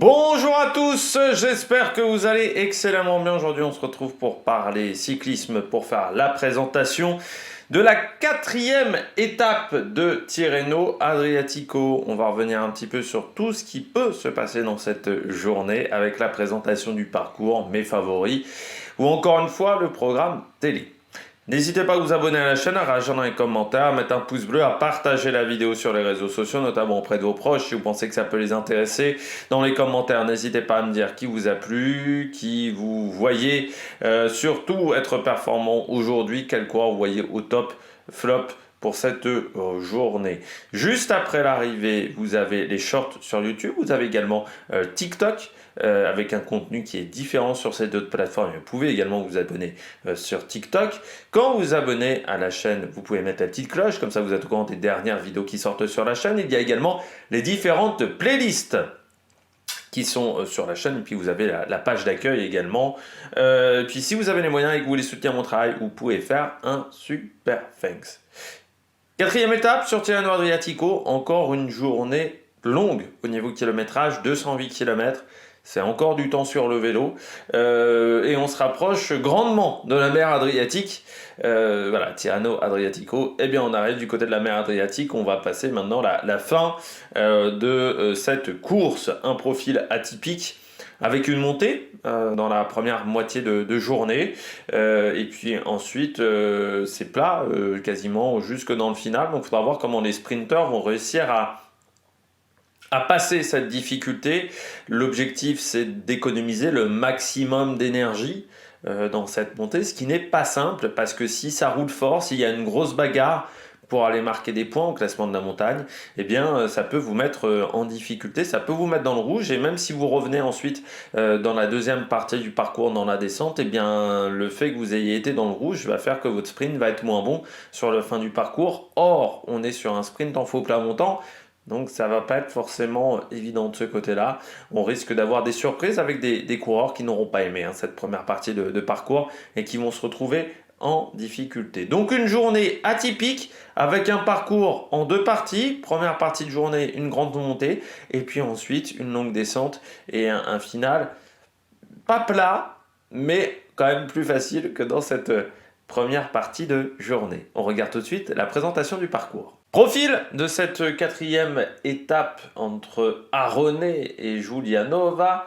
Bonjour à tous, j'espère que vous allez excellemment bien. Aujourd'hui, on se retrouve pour parler cyclisme, pour faire la présentation de la quatrième étape de Tirreno Adriatico. On va revenir un petit peu sur tout ce qui peut se passer dans cette journée avec la présentation du parcours, mes favoris, ou encore une fois le programme télé. N'hésitez pas à vous abonner à la chaîne, à réagir dans les commentaires, à mettre un pouce bleu, à partager la vidéo sur les réseaux sociaux, notamment auprès de vos proches, si vous pensez que ça peut les intéresser. Dans les commentaires, n'hésitez pas à me dire qui vous a plu, qui vous voyez surtout être performant aujourd'hui, quel coureur vous voyez au top, flop pour cette journée. Juste après l'arrivée, vous avez les shorts sur YouTube, vous avez également TikTok, avec un contenu qui est différent sur ces deux plateformes. Vous pouvez également vous abonner sur TikTok. Quand vous abonnez à la chaîne, vous pouvez mettre la petite cloche, comme ça vous êtes au courant des dernières vidéos qui sortent sur la chaîne. Il y a également les différentes playlists qui sont sur la chaîne, et puis vous avez la page d'accueil également. Puis si vous avez les moyens et que vous voulez soutenir mon travail, vous pouvez faire un super thanks. Quatrième étape sur Tirreno Adriatico, encore une journée longue au niveau kilométrage, 208 km. C'est encore du temps sur le vélo et on se rapproche grandement de la mer Adriatique. Voilà, Tirreno Adriatico. Eh bien, on arrive du côté de la mer Adriatique. On va passer maintenant la fin de cette course. Un profil atypique avec une montée dans la première moitié de journée. Et puis ensuite, c'est plat quasiment jusque dans le final. Donc, il faudra voir comment les sprinteurs vont réussir à passer cette difficulté. L'objectif, c'est d'économiser le maximum d'énergie dans cette montée, ce qui n'est pas simple, parce que si ça roule fort, s'il y a une grosse bagarre pour aller marquer des points au classement de la montagne, eh bien, ça peut vous mettre en difficulté, ça peut vous mettre dans le rouge, et même si vous revenez ensuite dans la deuxième partie du parcours, dans la descente, eh bien, le fait que vous ayez été dans le rouge va faire que votre sprint va être moins bon sur la fin du parcours. Or, on est sur un sprint en faux plat montant, donc ça va pas être forcément évident de ce côté-là. On risque d'avoir des surprises avec des coureurs qui n'auront pas aimé cette première partie de parcours et qui vont se retrouver en difficulté. Donc une journée atypique avec un parcours en deux parties. Première partie de journée, une grande montée, et puis ensuite une longue descente et un final pas plat, mais quand même plus facile que dans cette première partie de journée. On regarde tout de suite la présentation du parcours. Profil de cette quatrième étape entre Arone et Giulianova.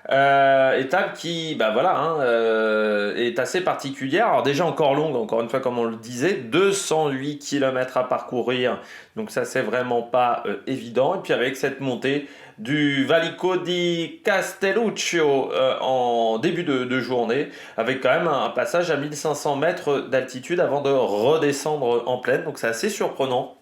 Étape qui est assez particulière. Alors déjà encore longue, encore une fois comme on le disait, 208 km à parcourir, donc ça c'est vraiment pas évident. Et puis avec cette montée du Valico di Castelluccio en début de journée, avec quand même un passage à 1500 mètres d'altitude avant de redescendre en plaine, donc c'est assez surprenant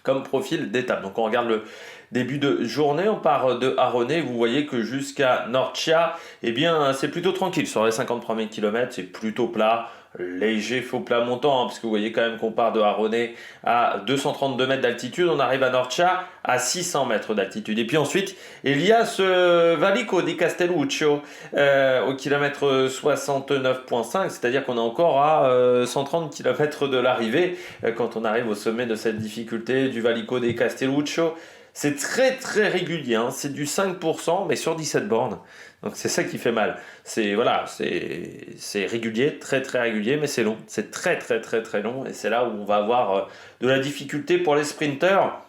comme profil d'étape. Donc on regarde le début de journée, on part de Arone, vous voyez que jusqu'à Norcia, eh bien c'est plutôt tranquille. Sur les 50 premiers kilomètres, c'est plutôt plat, léger faux plat montant, parce que vous voyez quand même qu'on part de Arone à 232 mètres d'altitude, on arrive à Norcia à 600 mètres d'altitude. Et puis ensuite, il y a ce Valico di Castelluccio au kilomètre 69,5, c'est-à-dire qu'on est encore à 130 km de l'arrivée quand on arrive au sommet de cette difficulté du Valico di Castelluccio. C'est très très régulier, c'est du 5%, mais sur 17 bornes. Donc c'est ça qui fait mal. C'est régulier, très très régulier, mais c'est long. C'est très très très très long, et c'est là où on va avoir de la difficulté pour les sprinteurs.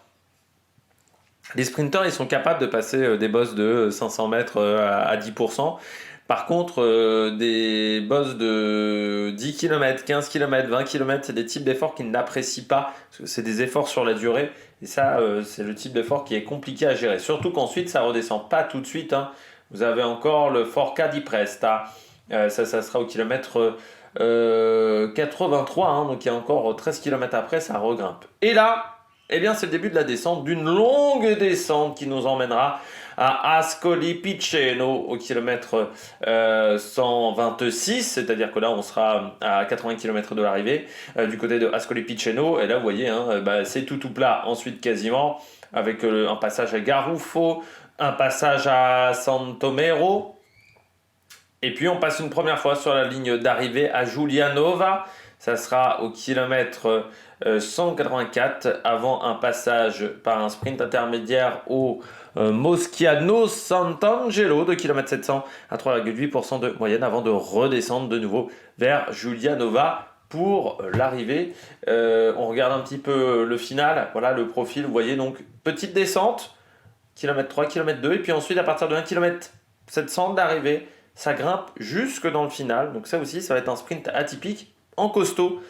Les sprinteurs, ils sont capables de passer des bosses de 500 mètres à 10%. Par contre, des bosses de 10 km, 15 km, 20 km, c'est des types d'efforts qu'ils n'apprécient pas, parce que c'est des efforts sur la durée, et ça, c'est le type d'effort qui est compliqué à gérer. Surtout qu'ensuite, ça redescend pas tout de suite. Vous avez encore le Forca di Presta, ça sera au kilomètre 83, donc il y a encore 13 km après, ça regrimpe. Et là, eh bien, c'est le début de la descente, d'une longue descente qui nous emmènera à Ascoli Piceno au kilomètre 126, c'est-à-dire que là on sera à 80 km de l'arrivée du côté de Ascoli Piceno, et là vous voyez c'est tout plat ensuite quasiment, avec un passage à Garufo, un passage à Santomero, et puis on passe une première fois sur la ligne d'arrivée à Giulianova. Ça sera au kilomètre 184 avant un passage par un sprint intermédiaire au Moschiano Sant'Angelo, 2 km 700 à 3,8% de moyenne avant de redescendre de nouveau vers Giulianova pour l'arrivée. On regarde un petit peu le final, voilà le profil, vous voyez donc petite descente, kilomètre 3, kilomètre 2, et puis ensuite à partir de 1 km 700 d'arrivée, ça grimpe jusque dans le final, donc ça aussi ça va être un sprint atypique en costaud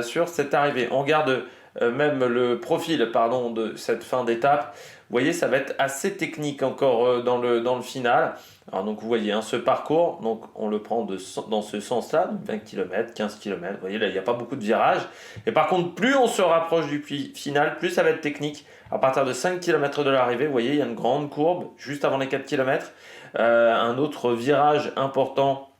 sur cette arrivée. On regarde même le profil de cette fin d'étape. Vous voyez, ça va être assez technique encore dans le final. Alors donc vous voyez, ce parcours, donc on le prend dans ce sens-là, 20 km, 15 km. Vous voyez, là, il n'y a pas beaucoup de virages. Et par contre, plus on se rapproche du final, plus ça va être technique. À partir de 5 km de l'arrivée, vous voyez, il y a une grande courbe juste avant les 4 km. Un autre virage important,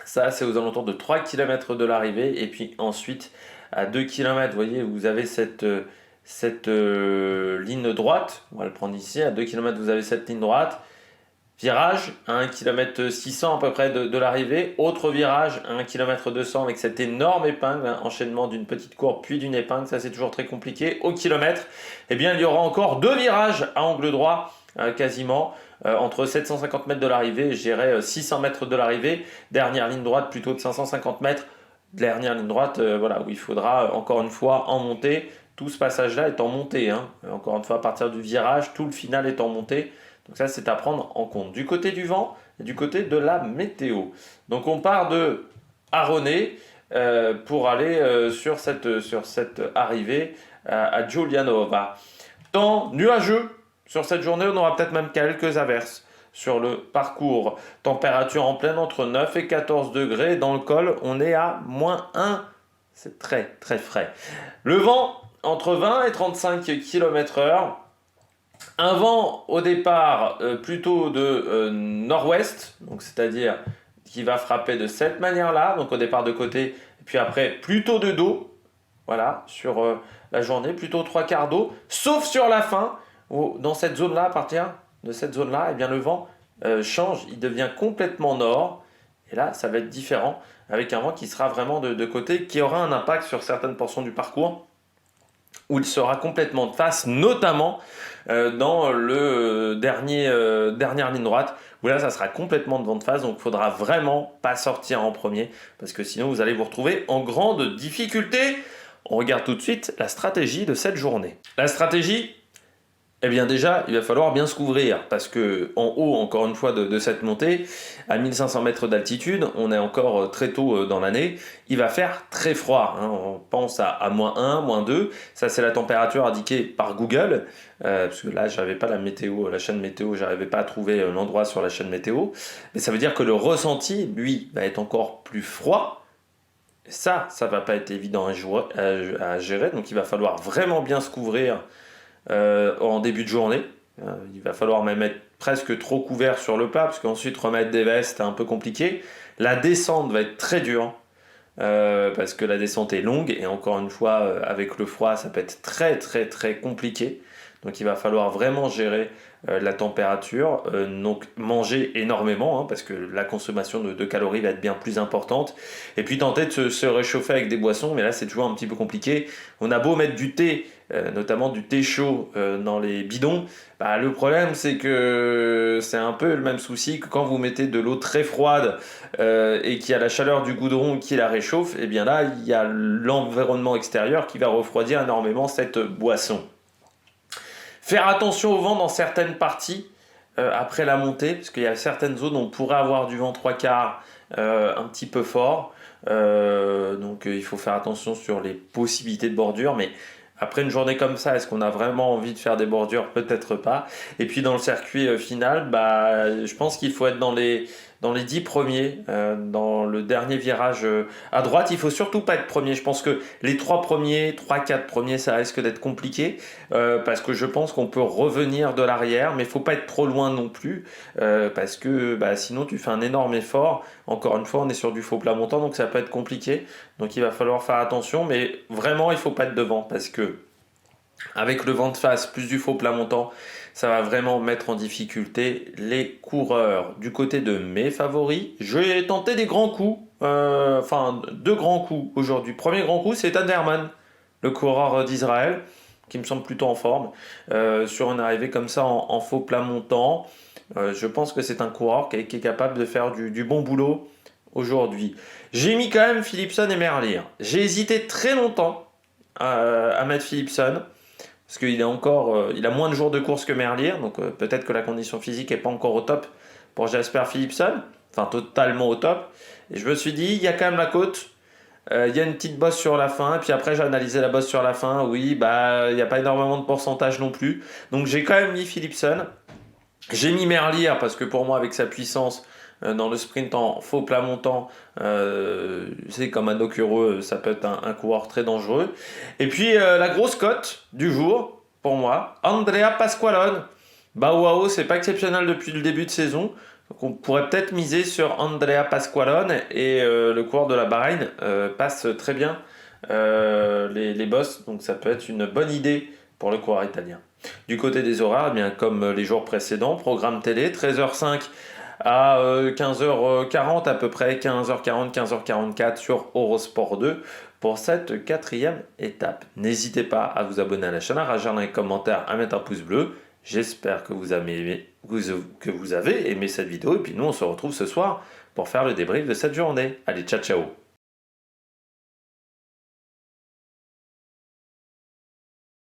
ça c'est aux alentours de 3 km de l'arrivée. Et puis ensuite, à 2 km, vous voyez, vous avez cette ligne droite. On va le prendre ici. À 2 km, vous avez cette ligne droite. Virage à 1 km 600 à peu près de l'arrivée. Autre virage à 1 km 200 avec cette énorme épingle, enchaînement d'une petite courbe puis d'une épingle. Ça, c'est toujours très compliqué. Au kilomètre, eh bien, il y aura encore 2 virages à angle droit quasiment. Entre 750 mètres de l'arrivée et je dirais 600 mètres de l'arrivée. Dernière ligne droite plutôt de 550 mètres. Dernière ligne droite, voilà, où il faudra encore une fois en montée. Tout ce passage-là est en montée. Encore une fois, à partir du virage, tout le final est en montée. Donc ça, c'est à prendre en compte. Du côté du vent et du côté de la météo. Donc on part de Aronné pour aller sur cette arrivée à Giulianova. Temps nuageux sur cette journée, on aura peut-être même quelques averses sur le parcours. Température en pleine entre 9 et 14 degrés. Dans le col, on est à -1. C'est très très frais. Le vent entre 20 et 35 km/h. Un vent au départ plutôt de nord-ouest, donc c'est-à-dire qui va frapper de cette manière-là, donc au départ de côté, et puis après plutôt de dos, voilà, sur la journée, plutôt 3/4 d'eau, sauf sur la fin, où dans cette zone-là, à partir de cette zone-là, eh bien le vent change, il devient complètement nord, et là ça va être différent, avec un vent qui sera vraiment de côté, qui aura un impact sur certaines portions du parcours, où il sera complètement de face, notamment dans le dernière ligne droite, où là ça sera complètement de vent de face, donc il ne faudra vraiment pas sortir en premier, parce que sinon vous allez vous retrouver en grande difficulté. On regarde tout de suite la stratégie de cette journée. La stratégie, eh bien déjà, il va falloir bien se couvrir, parce que en haut, encore une fois, de cette montée, à 1500 mètres d'altitude, on est encore très tôt dans l'année, il va faire très froid. On pense à -1, -2, ça c'est la température indiquée par Google, parce que là, j'avais pas la météo, la chaîne météo, j'arrivais pas à trouver l'endroit sur la chaîne météo, mais ça veut dire que le ressenti, lui, va être encore plus froid. Ça va pas être évident à gérer, donc il va falloir vraiment bien se couvrir en début de journée. Il va falloir même être presque trop couvert sur le plat, parce qu'ensuite remettre des vestes, c'est un peu compliqué. La descente va être très dure, parce que la descente est longue, et encore une fois, avec le froid, ça peut être très très très compliqué. Donc il va falloir vraiment gérer la température, donc manger énormément, parce que la consommation de calories va être bien plus importante, et puis tenter de se réchauffer avec des boissons, mais là c'est toujours un petit peu compliqué. On a beau mettre du thé, notamment du thé chaud dans les bidons, le problème c'est que c'est un peu le même souci que quand vous mettez de l'eau très froide et qu'il y a la chaleur du goudron qui la réchauffe, et bien là il y a l'environnement extérieur qui va refroidir énormément cette boisson. Faire attention au vent dans certaines parties après la montée, parce qu'il y a certaines zones où on pourrait avoir du vent 3/4 un petit peu fort. Donc il faut faire attention sur les possibilités de bordure, mais après une journée comme ça, est-ce qu'on a vraiment envie de faire des bordures? Peut-être pas. Et puis dans le circuit final, je pense qu'il faut être dans les 10 premiers, dans le dernier virage à droite. Il faut surtout pas être premier. Je pense que les 3 premiers, 3-4 premiers, ça risque d'être compliqué, parce que je pense qu'on peut revenir de l'arrière, mais il faut pas être trop loin non plus, parce que sinon tu fais un énorme effort. Encore une fois, on est sur du faux plat montant, donc ça peut être compliqué. Donc il va falloir faire attention, mais vraiment il faut pas être devant, parce que avec le vent de face plus du faux plat montant, ça va vraiment mettre en difficulté les coureurs. Du côté de mes favoris, je vais tenter des grands coups, 2 grands coups aujourd'hui. Premier grand coup, c'est Anderman, le coureur d'Israël, qui me semble plutôt en forme. Sur une arrivée comme ça en faux plat montant, je pense que c'est un coureur qui est capable de faire du bon boulot aujourd'hui. J'ai mis quand même Philipsen et Merlier. J'ai hésité très longtemps à mettre Philipsen. Parce qu'il est encore, il a moins de jours de course que Merlier, donc peut-être que la condition physique n'est pas encore au top pour Jasper Philipsen, enfin totalement au top. Et je me suis dit, il y a quand même la côte, il y a une petite bosse sur la fin, et puis après j'ai analysé la bosse sur la fin, oui, bah il n'y a pas énormément de pourcentage non plus. Donc j'ai quand même mis Philipsen. J'ai mis Merlier parce que pour moi, avec sa puissance dans le sprint en faux plat montant, c'est comme un Okuro, ça peut être un coureur très dangereux. Et puis la grosse cote du jour, pour moi, Andrea Pasqualone. Bah waouh, c'est pas exceptionnel depuis le début de saison. Donc on pourrait peut-être miser sur Andrea Pasqualone et le coureur de la Bahreïn passe très bien les bosses, donc ça peut être une bonne idée pour le coureur italien. Du côté des horaires, eh bien, comme les jours précédents, programme télé, 13h05 à 15h40 à peu près, 15h40, 15h44 sur Eurosport 2 pour cette quatrième étape. N'hésitez pas à vous abonner à la chaîne, à réagir dans les commentaires, à mettre un pouce bleu. J'espère que vous avez aimé cette vidéo et puis nous on se retrouve ce soir pour faire le débrief de cette journée. Allez, ciao ciao.